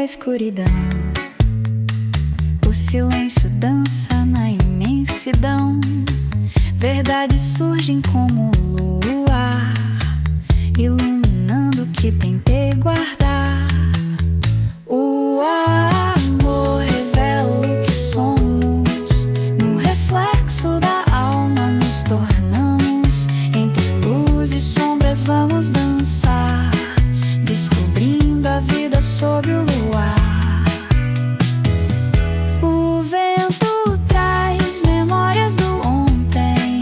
escuridão. O silêncio dança na imensidão. Verdades surgem como o luar, iluminando o que tentei guardar. O amor revela o que somos. No reflexo da alma nos tornamos. Entre luz e sombras vamos dançar, descobrindo a vida sob o luar. O vento traz memórias do ontem,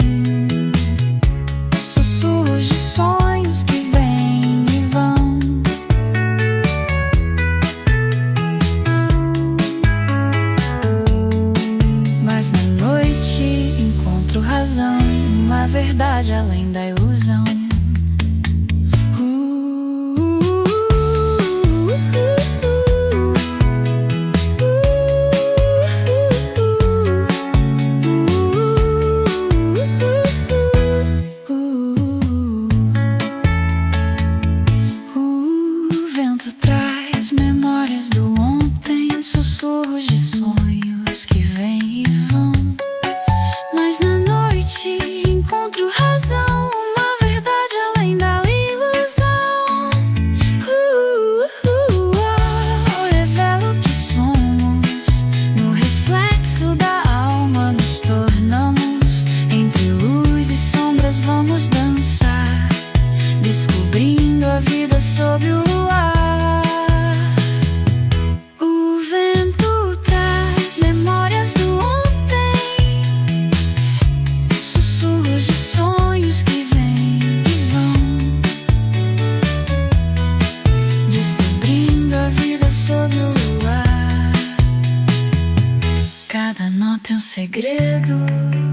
sussurros de sonhos que vêm e vão. Mas na noite encontro razão, uma verdade além da ilusão. Traz memórias do ontem, sussurros de sonhos que vêm e vão. Mas na noite encontro razão, uma verdade além da ilusão. Revela o que somos. No reflexo da alma nos tornamos. Entre luz e sombras vamos dançar, descobrindo a vida sob o luar. Cada nota é um segredo.